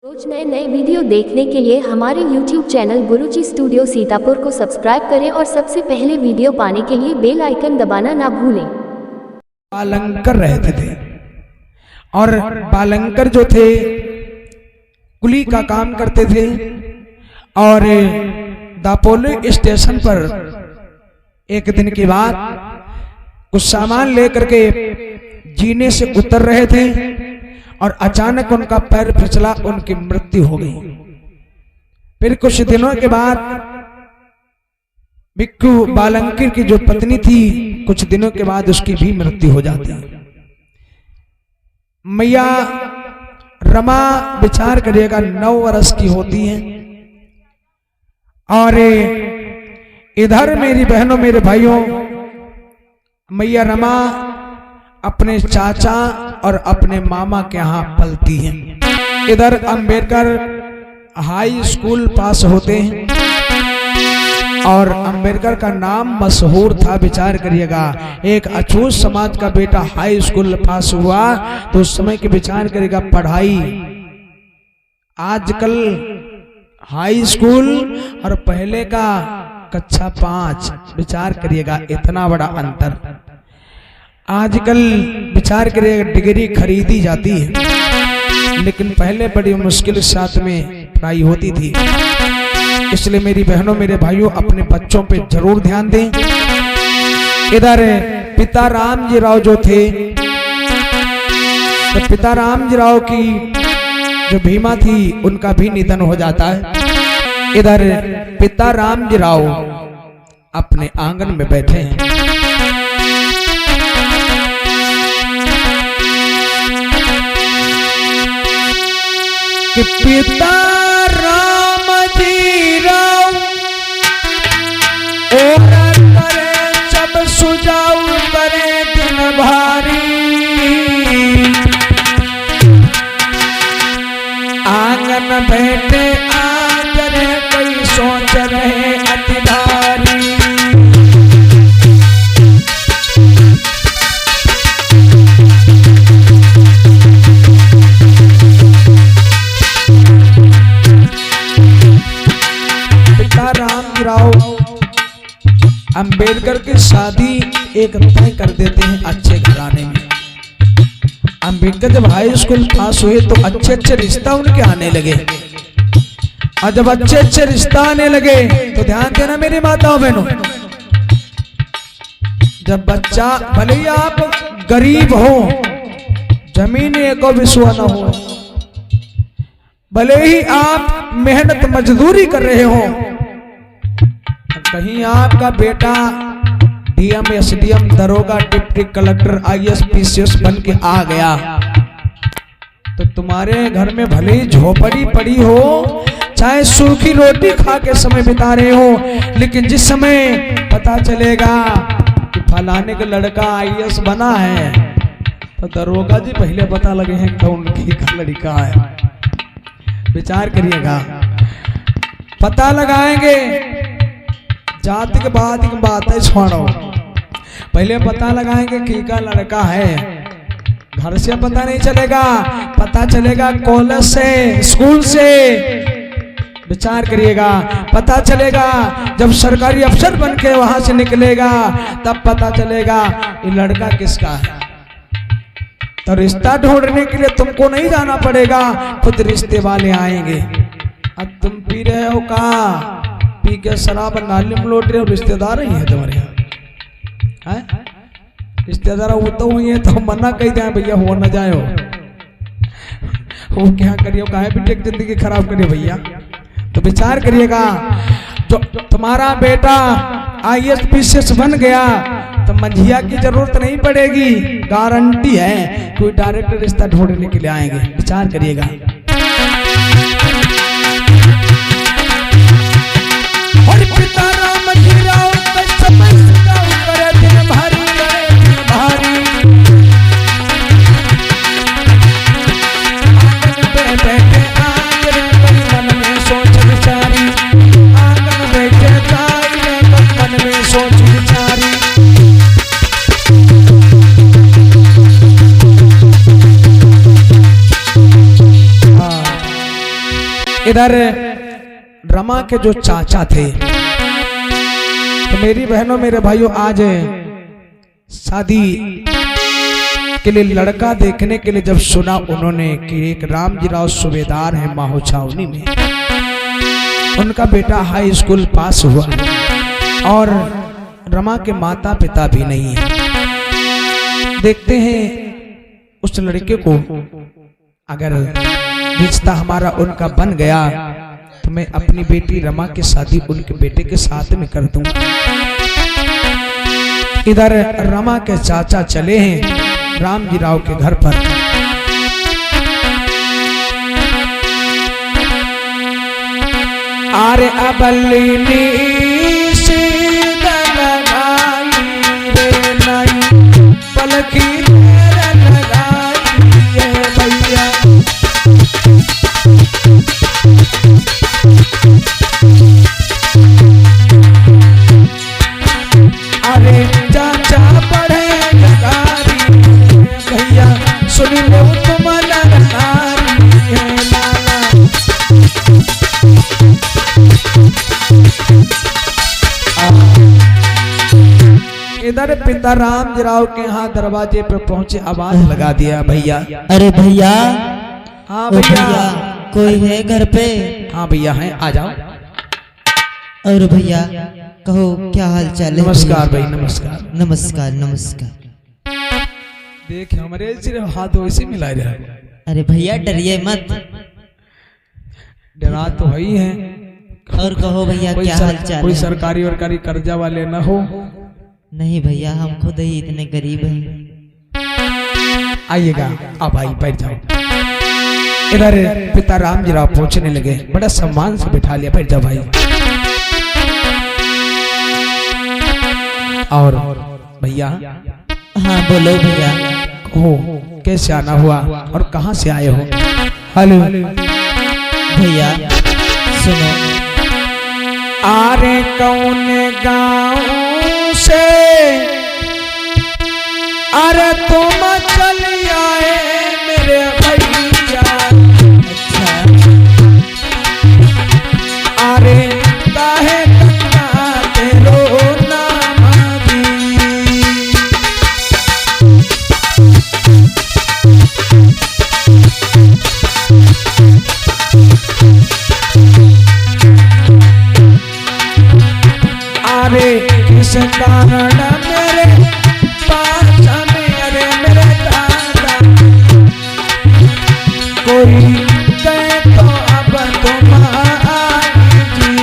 रोज नए नए वीडियो देखने के लिए हमारे YouTube चैनल गुरुजी स्टूडियो सीतापुर को सब्सक्राइब करें और सबसे पहले वीडियो पाने के लिए बेल आइकन दबाना ना भूलें। बालंकर रहते थे और बालंकर जो थे कुली का काम करते थे और दापोली स्टेशन पर एक दिन के बाद कुछ सामान लेकर के जीने से उतर रहे थे और अचानक उनका पैर फिसला, उनकी मृत्यु हो गई। फिर कुछ दिनों के बाद भिक्खु बालंकर की जो पत्नी थी, कुछ दिनों के बाद उसकी भी मृत्यु हो जाती है। मैया रमा विचार करिएगा 9 वर्ष की होती है और इधर मेरी बहनों मेरे भाइयों, मैया रमा अपने चाचा और अपने मामा के यहाँ पलती हैं। इधर अंबेडकर हाई स्कूल पास होते हैं और अंबेडकर का नाम मशहूर था। विचार करिएगा, एक अछूत समाज का बेटा हाई स्कूल पास हुआ तो उस समय की विचार करिएगा पढ़ाई। आजकल हाई स्कूल और पहले का कक्षा 5, विचार करिएगा इतना बड़ा अंतर। आजकल विचार करिएगा डिग्री खरीदी जाती है, लेकिन पहले बड़ी मुश्किल साथ में पढ़ाई होती थी। इसलिए मेरी बहनों मेरे भाइयों, अपने बच्चों पे जरूर ध्यान दें। इधर पिता रामजी राव जो थे, तो पिता रामजी राव की जो भीमा थी उनका भी निधन हो जाता है। इधर पिता रामजी राव अपने आंगन में बैठे हैं। कि पिता रामजी राव और करे सब सुजाऊ करे दिन भारी, आंगन बैठे आदरे कोई सोच रहे अति भारी। अंबेडकर की शादी एक तय कर देते हैं अच्छे घराने में। अंबेडकर जब हाई स्कूल पास हुए तो अच्छे अच्छे रिश्ता उनके आने लगे, और जब अच्छे अच्छे रिश्ता आने लगे तो ध्यान देना मेरी माताओं बहनों, जब बच्चा भले ही आप गरीब हो, जमीन एको विश्वा न हो, भले ही आप मेहनत मजदूरी कर रहे हो, कहीं आपका बेटा डीएम एसडीएम दरोगा डिप्टी कलेक्टर आईएएस पीसीएस बन के आ गया तो तुम्हारे घर में भले ही झोपड़ी पड़ी हो, चाहे सूखी रोटी खा के समय बिता रहे हो, लेकिन जिस समय पता चलेगा कि फलाने का लड़का आईएएस बना है तो दरोगा जी पहले पता लगे हैं कौन का लड़का है। विचार करिएगा, पता लगाएंगे। जाति के बाद की बात है, छोड़ो, पहले पता लगाएंगे कि का लड़का है। घर से पता नहीं चलेगा, पता चलेगा कॉलेज से, स्कूल से। विचार करिएगा, पता चलेगा जब सरकारी अफसर बन के वहां से निकलेगा तब पता चलेगा ये लड़का किसका है। तो रिश्ता ढूंढने के लिए तुमको नहीं जाना पड़ेगा, खुद रिश्ते वाले आएंगे। अब तुम पी रहे हो का, पी के शराब नाली में लौट रहे हो, रिश्तेदार ही है तुम्हारे यहाँ, रिश्तेदार वो तो हुई है तो मना कही जाए भैया हो न जाए हो, वो क्या करियो, काहे भी टेक जिंदगी खराब करियो भैया। तो विचार करिएगा, जो तुम्हारा बेटा आईएएस पीसीएस बन गया तो मंझिया की जरूरत नहीं पड़ेगी, गारंटी है कोई डायरेक्ट रिश्ता ढूंढने के लिए आएंगे। विचार करिएगा। और पिता रामजी राव समय सुजाऊ करे दिन भारी, दिन भारी, आंगन पे बैठे आदरे कोई मन में सोच विचारी, आंगन बैठे आदरे कोई मन में सोच विचारी। इधर रमा के जो चाचा थे, तो मेरी बहनों मेरे भाइयों आज शादी के लिए लड़का देखने के लिए जब सुना उन्होंने कि एक रामजी राव सूबेदार है माहो छावनी में, उनका बेटा हाई स्कूल पास हुआ और रमा के माता पिता भी नहीं है, देखते हैं उस लड़के को अगर रिश्ता हमारा उनका बन गया तो मैं अपनी बेटी रमा की शादी उनके बेटे के साथ में कर दूंगा। इधर रमा के चाचा चले हैं रामजी राव के घर पर। आरे अबलिनी पलकी अरे चाचा पढ़े लगारी भैया सुन लो तुम नारी है लाला। इधर पिता रामजी राव के यहाँ दरवाजे पे पहुंचे, आवाज लगा दिया भैया। अरे भैया, हाँ ओ भैया, कोई है घर पे? हाँ भैया हैं, आ जाओ। और भैया कहो क्या हाल चाल है? नमस्कार भाई, नमस्कार। नमस्कार नमस्कार। देख हमारे सिर्फ हाथ वैसे मिला रहा है। अरे भैया डरिए मत। डरा तो वही है। और कहो भैया क्या हाल चाल कोई है? सरकारी वरकारी कर्जा वाले ना हो? नहीं भैया, हम खुद ही इतने गरीब हैं। आइएगा, आप भाई बैठ जाओ। इधर पिता रामजी राव पहुंचने लगे, बड़ा सम्मान से बिठा लिया, बैठ जाओ भाई। और भैया, हाँ बोलो भैया। हो कैसे आना हुआ और कहाँ से आए हो? हेलो भैया सुनो, आरे कौन गाँव से अरे तुम चल आए मेरे भैया। अच्छा अरे काहे गंगा तेरो नाम भी। अरे किस कारण मेरे पास मेरे दादा कोई कहे तो अब तुम आएगी।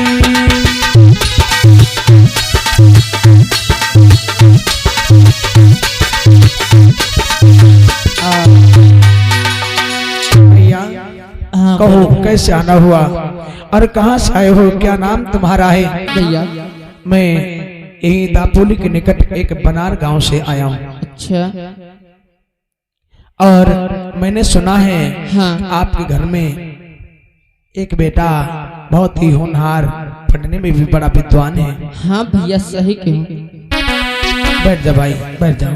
भैया हाँ कहो कैसे आना हुआ और कहाँ से आए हो? क्या नाम तुम्हारा है? भैया। मैं यही दापोली के निकट एक बनार गांव से आया हूँ। अच्छा और मैंने सुना है हाँ आपके घर में एक बेटा बहुत ही होनहार, पढ़ने में भी बड़ा विद्वान है। हाँ भैया सही कहूँ। बैठ जाओ भाई, बैठ जाओ।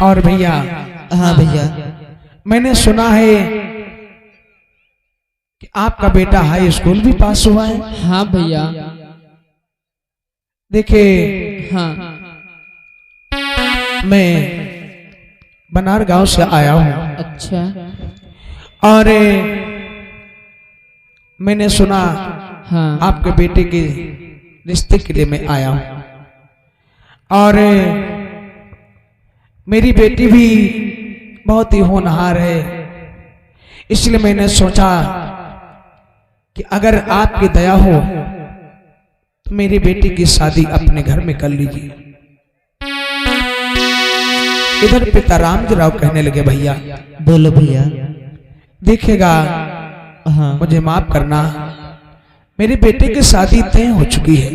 और भैया, हाँ भैया मैंने सुना है कि आपका बेटा हाई स्कूल भी पास हुआ है। हाँ भैया देखिए हाँ मैं बनार गांव से आया हूँ अच्छा और मैंने सुना हाँ आपके बेटे के रिश्ते के लिए मैं आया हूँ और मेरी बेटी भी बहुत ही होनहार है, इसलिए मैंने सोचा कि अगर आपकी दया हो तो मेरी बेटी की शादी अपने घर में कर लीजिए। इधर पिता रामजी राव कहने लगे, भैया बोलो भैया। देखिएगा, हाँ मुझे माफ करना, मेरे बेटे की शादी तय हो चुकी है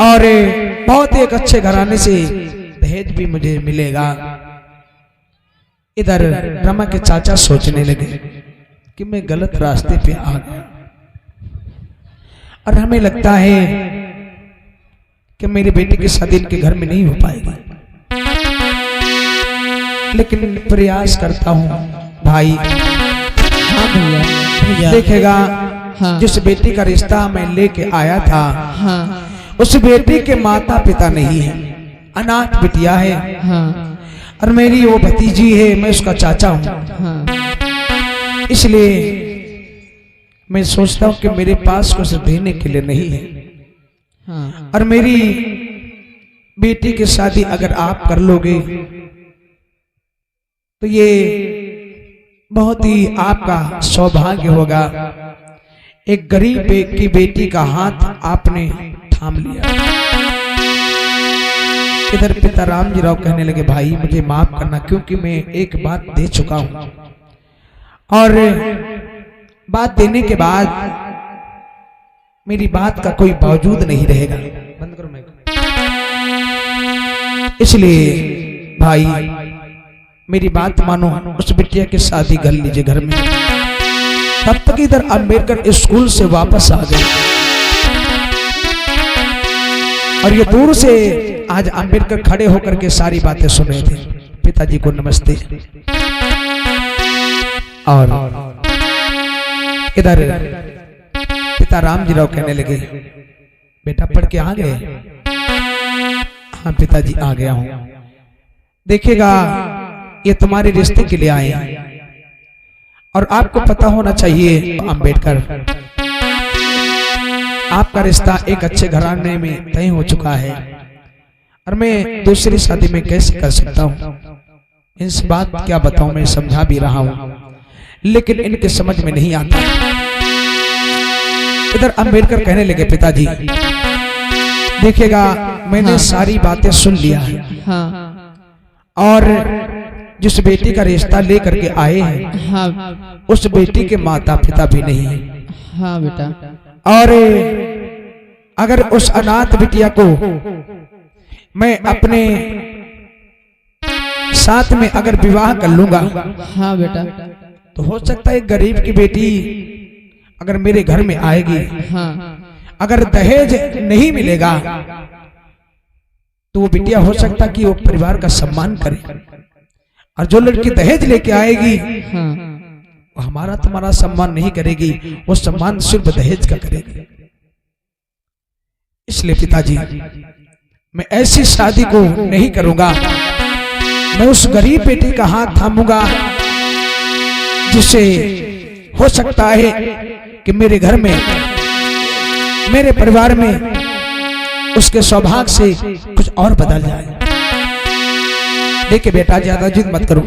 और बहुत ही एक अच्छे घराने से दहेज भी मुझे मिलेगा। इधर रमा के चाचा सोचने लगे कि मैं गलत रास्ते पे आ गया और हमें लगता है कि मेरे बेटे की शादी इनके घर में नहीं हो पाएगी। लेकिन प्रयास करता हूँ भाई। हाँ भैया भैया देखेगा हाँ जिस बेटी का रिश्ता मैं लेके आया था हाँ उस बेटी के माता पिता नहीं है, अनाथ बिटिया है। हाँ और मेरी वो भतीजी है, मैं उसका चाचा हूँ। हाँ इसलिए मैं सोचता हूँ कि मेरे पास कुछ देने के लिए नहीं है। हाँ और मेरी बेटी की शादी अगर आप कर लोगे तो ये बहुत ही आपका सौभाग्य होगा। एक गरीब की बेटी का हाथ आपने थाम लिया। इधर पिता राम जी राव कहने लगे भाई मुझे माफ करना, क्योंकि मैं एक बात दे चुका हूं और बात देने के बाद मेरी बात का कोई बावजूद नहीं रहेगा। बंद करो माइक। इसलिए भाई मेरी बात मानो, उस बिटिया की शादी कर लीजिए घर में। तब तक इधर अम्बेडकर स्कूल से वापस आ गए और ये दूर से आज अम्बेडकर खड़े होकर के सारी बातें सुन रहे थे। पिताजी को नमस्ते। और इधर पिता राम जी राव कहने लगे बेटा पढ़ के आ गए? हाँ पिताजी आ गया हूं। देखिएगा ये तुम्हारे रिश्ते के लिए आए हैं और आपको पता होना चाहिए अम्बेडकर आपका रिश्ता एक अच्छे घराने में तय हो चुका है और मैं दूसरी शादी में कैसे कर सकता हूँ। इनसे बात क्या बताऊं, मैं समझा भी रहा हूं लेकिन इनके समझ में नहीं आता। इधर अम्बेडकर कहने लगे पिताजी देखिएगा मैंने सारी बातें सुन लिया है हाँ और जिस बेटी का रिश्ता लेकर के आए हैं हाँ उस बेटी के माता पिता भी नहीं है। हाँ बेटा और अगर उस अनाथ बिटिया को मैं अपने साथ में अगर विवाह कर लूंगा हाँ बेटा तो हो सकता है गरीब की बेटी अगर मेरे घर में आएगी, हाँ अगर दहेज नहीं मिलेगा तो वो बिटिया हो सकता कि वो परिवार का सम्मान करे और जो लड़की दहेज लेके आएगी हाँ वो हमारा तुम्हारा सम्मान नहीं करेगी, वो सम्मान सिर्फ दहेज का करेगी। इसलिए पिताजी मैं ऐसी शादी को नहीं करूंगा। मैं उस गरीब बेटी का हाथ थामूंगा जिससे हो सकता है कि मेरे घर में मेरे परिवार में उसके सौभाग्य से कुछ और बदल जाए। देखिए बेटा ज्यादा जिद मत करो,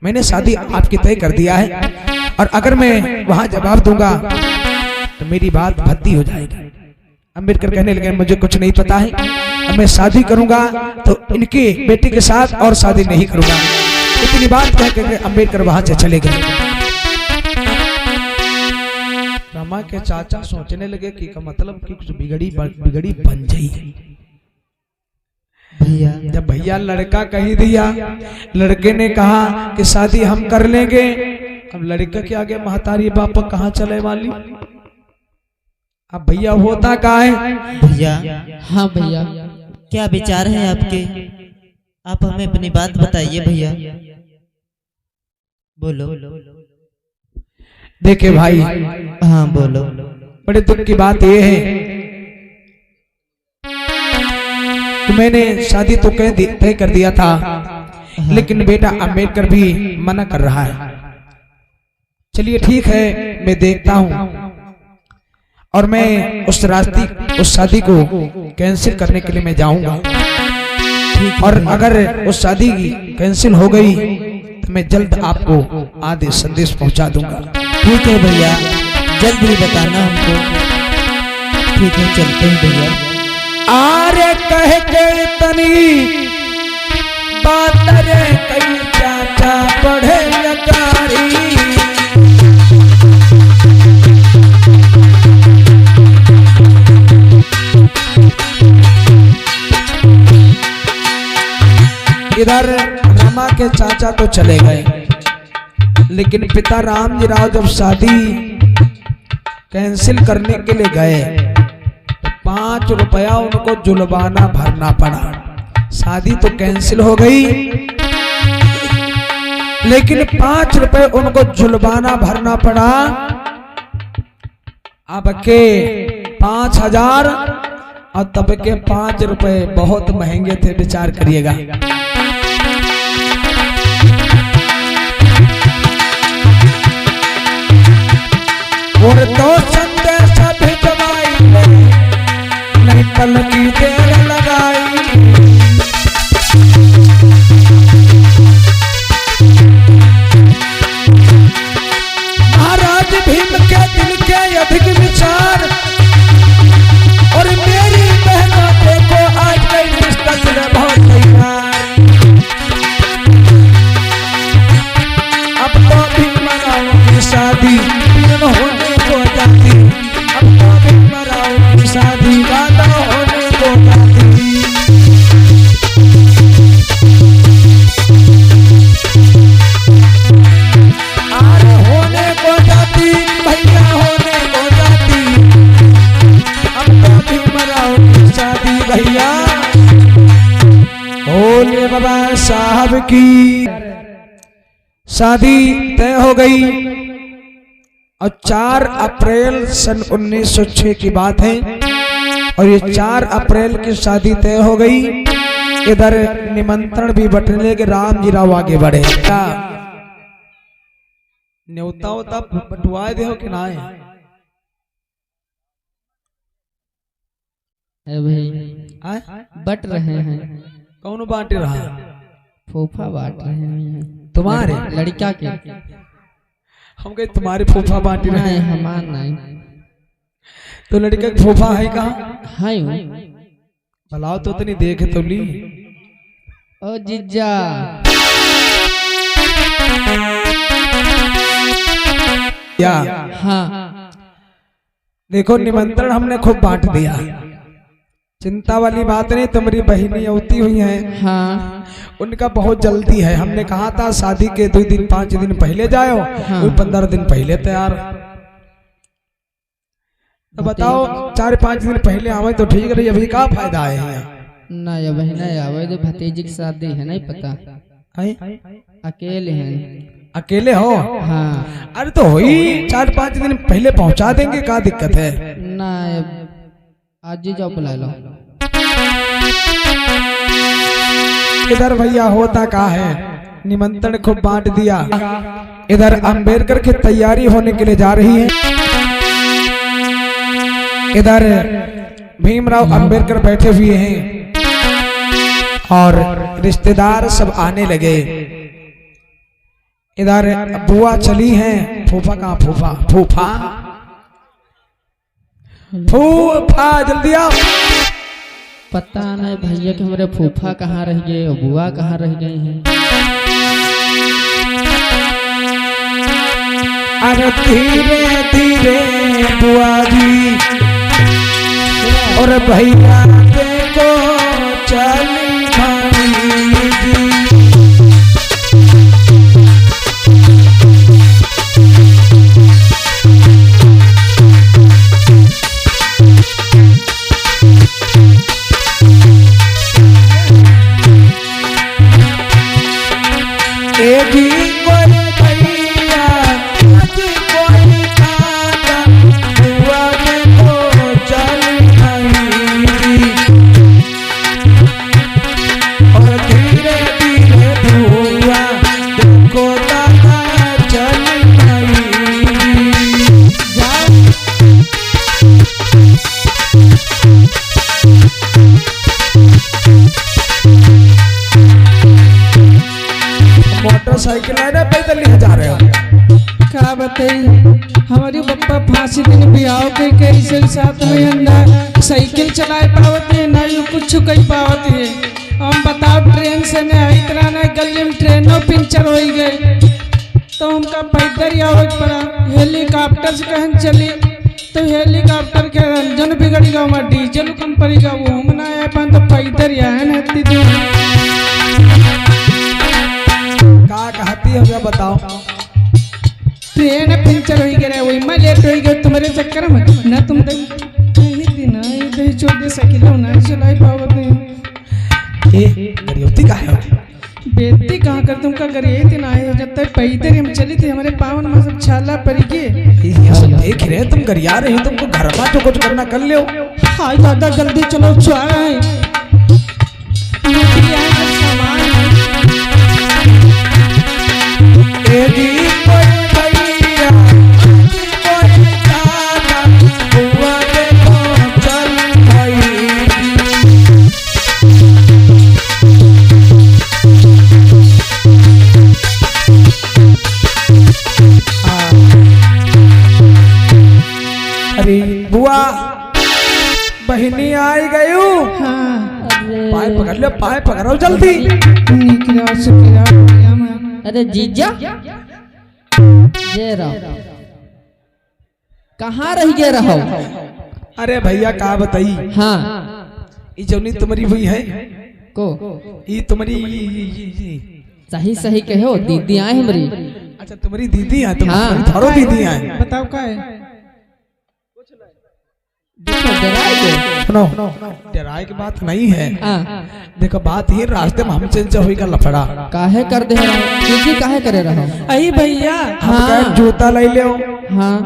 मैंने शादी आपकी तय कर दिया है और अगर मैं वहां जवाब दूंगा तो मेरी बात भद्दी हो जाएगी। अम्बेडकर कहने लगे मुझे कुछ नहीं पता है, अब मैं शादी करूंगा तो इनकी बेटी के साथ और शादी नहीं करूंगा। इतनी बात कह के अम्बेडकर वहां से चले गए। रमा के चाचा सोचने लगे कि का मतलब कि कुछ बिगड़ी बन जाई। भैया जब भैया लड़का कही दिया, लड़के ने कहा कि शादी हम कर लेंगे। अब लड़के के आगे महतारी बाप कहाँ चले वाली। अब भैया होता का है भैया हाँ भैया क्या विचार है आपके? आप हमें अपनी बात बताइए भैया, बोलो। देखे भाई हाँ बोलो। बड़े दुख की बात यह है कि मैंने शादी तो तय कर दिया था लेकिन बेटा अम्बेडकर भी मना कर रहा है। चलिए ठीक है मैं देखता हूं और मैं उस शादी को कैंसिल करने के लिए मैं जाऊंगा और अगर उस शादी कैंसिल हो गई तो मैं जल्द आपको आदेश संदेश पहुंचा दूंगा। ठीक है भैया, जल्द ही बताना हमको। ठीक है चलते हैं भैया। आरे कह के तनी बात रे कई चाचा पढ़े लकारी। इधर रमा के चाचा तो चले गए लेकिन पिता राम जी राव जब शादी कैंसिल करने के लिए गए तो 5 रुपया उनको जुर्माना भरना पड़ा। शादी तो कैंसिल हो गई लेकिन 5 रुपए उनको जुर्माना भरना पड़ा। अब के 5000 और तब के 5 रुपए बहुत महंगे थे, विचार करिएगा। और तो संदेश भिजवाई नहीं पल की देर लगाई। महाराज भीम के दिल के अधिक विचार और मेरी बहनों देखो आज गई निष्ठा बहुत तैयार। अब तो भीमराव की शादी होने को जाती, अब तो भीमराव की शादी वादा होने को जाती। अरे होने को जाती भैया, होने को जाती, अब तो भीमराव की शादी भैया। भोले बाबा साहब की शादी तय हो गई और 4 अप्रैल सन 1906 की बात है। और ये 4 अप्रैल की शादी तय हो गई। इधर निमंत्रण भी बटने लगे, राम जी राव आगे बढ़े। क्या न्योता होता बटवाए दे हो कि ना है भाई? बट रहे हैं। कौन बांट रहा? फूफा बांट रहे हैं तुम्हारे लड़का के। हम कहे तुम्हारे फूफा बांट रहे हैं। हमार नहीं। तो लड़का का फूफा है कहाँ? हाय भलाओ तो इतनी देखे तो ली। ओ जीजा क्या? हाँ देखो निमंत्रण हमने खूब बांट दिया, चिंता वाली बात नहीं। तुम्हारी बहिनी औती हुई है। हाँ उनका बहुत जल्दी है। हमने कहा था शादी के 2 दिन 5 दिन पहले जाओ। हाँ। कोई 15 दिन पहले तैयार। तो बताओ 4-5 दिन पहले आवे तो ठीक रही। अभी क्या फायदा है यहाँ? ना ये बहना आवे तो भतीजी की शादी है, नहीं पता है? अकेले हैं। अकेले हो? हाँ। अरे तो हुई 4-5 दिन पहले पहुंचा देंगे, क्या दिक्कत है? ना आज ही जाओ बुला लो। इधर भैया होता का है, निमंत्रण खूब बांट दिया। इधर अंबेडकर की तैयारी होने के लिए जा रही है। इधर भीमराव अंबेडकर बैठे हुए हैं और रिश्तेदार सब आने लगे। इधर बुआ चली हैं। फूफा कहाँ? फूफा फूफा फूफा जल्दी आओ। पता नहीं भैया कि हमारे फूफा कहाँ रह गए और बुआ कहाँ रह गए हैं। अरे धीरे धीरे बुआ जी और भैया देखो चली भाई जी। मोटरसाइकिल है ना, पैदल नहीं जा रहे हो? क्या बताई हमारी पप्पा फांसी दिन बिहाव के कैसे साथ में अंदर साइकिल चलाए पावत है, ना यू कुछ कही पावत है। हम बताओ ट्रेन से नहीं आई तरह ना गली में ट्रेनों पंचर हो गए तो हमका पैदल आवत पड़ा। हेलीकॉप्टर से कहन चली तो हेलीकॉप्टर के इंजन बिगड़ गया, हमारा डीजल कम पड़ेगा, वो हम ना आए पान तो पैदल आए ना इतनी दूर। क्या कहती है बताओ? ट्रेन पंचर हो गया, वही मैं लेट हो गया तुम्हारे चक्कर में ना। तुम साइकिल ना चलाई पावत नहीं। गरीबती का है बेटी कहाँ कर तुमका गरिए थे ना है जब तक पैदल हम चली थी हमारे पावन में सब छाला पड़ गए। ये सब देख रहे तुम गरिया रहे तुमको घर में जो कुछ करना कर लो। हाय दादा जल्दी चलो चाय अरे बुआ बहिनी आई गई। हाँ पाए पकड़ लो, पाए पकड़ो जल्दी। अरे जीजा ये रहो, कहाँ रह गए रहो? अरे भैया का बताई। हाँ ये जौनी तुम्हारी हुई है को ये तुम्हारी सही सही कहो, दीदी आए हमारी। अच्छा तुम्हारी दीदी है, हाँ। तुम्हारी थारो दीदी है। बताओ क्या है? सुनो डराए की बात नहीं है। हाँ देखो बात ये रास्ते में हमसे हुई का लफड़ा। काहे कर दे रहो दीदी, काहे करे रहो? अरे भैया हम हाँ। कहीं जूता ले ले हाँ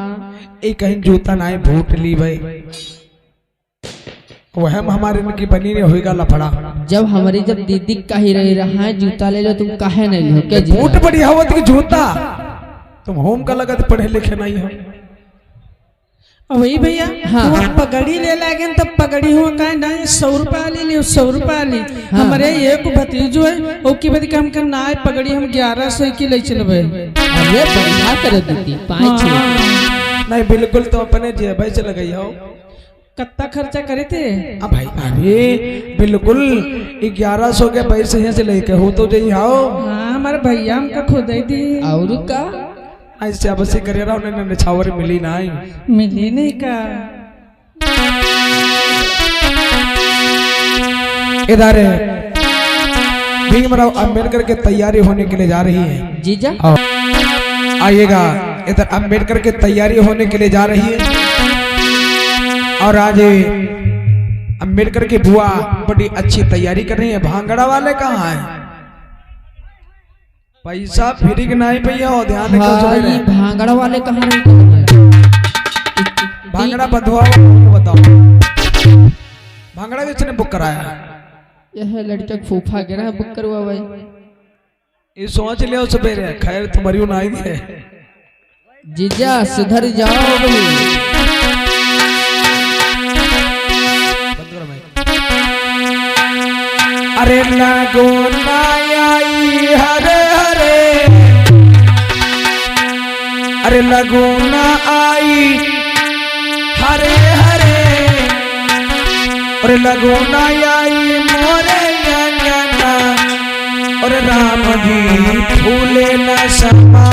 एक कहीं जूता ना भूट ली भाई, वह हमारे इनकी बनी नहीं होगा लफड़ा। जब हमारी जब दीदी कही रही रहा है जूता ले लो, तुम काहे नहीं लो? क्या जी बूट बढ़िया हुआ कि जूता, तुम होम का लगत पढ़े लिखे नहीं हो। वही भैया हाँ। वो पगड़ी ले लागे तब पगड़ी हो का ना 100 रुपया ले ली 100 रुपया ली। हाँ। हमारे एक भतीजो है वो की बदी हम ना पगड़ी हम 1100 की ले चलबे। अरे बढ़िया करो दीदी, 5 नहीं बिल्कुल तो अपने जेब से लगाई हो। कितना खर्चा करे थे? अब भाई अरे बिल्कुल 1100 के पैसे यहाँ से लेके हो तो जाइए आओ। हाँ हमारे भैया हमका खुद ही दी। और का ऐसे अब से करे रहा उन्हें निछावर मिली नहीं। मिली नहीं का। इधर भीमराव अंबेडकर के तैयारी होने के लिए जा रही है। जीजा और आइएगा इधर अंबेडकर के तैयारी होने के लिए जा रही है। और आज अंबेडकर की बुआ बड़ी अच्छी तैयारी कर रही है। भांगड़ा वाले कहाँ है? पैसा फ्री के नहीं भैया हो, ध्यान रखो। हाँ, सुबह ये में। भांगड़ा वाले कहाँ रहे? भांगड़ा बंधुआ को बताओ, भांगड़ा किसने बुक कराया है? यह लड़का फूफा गिरा है, बुक करवा भाई। ये सोच लियो सवेरे, खैर तुम्हारी ना आई है। जीजा सुधर जाओ भाई। अरे लगो ना आई हरे हरे, अरे लगो ना आई हरे हरे, अरे लगो ना आई मोरे अंगना, और राम जी फूले न समा।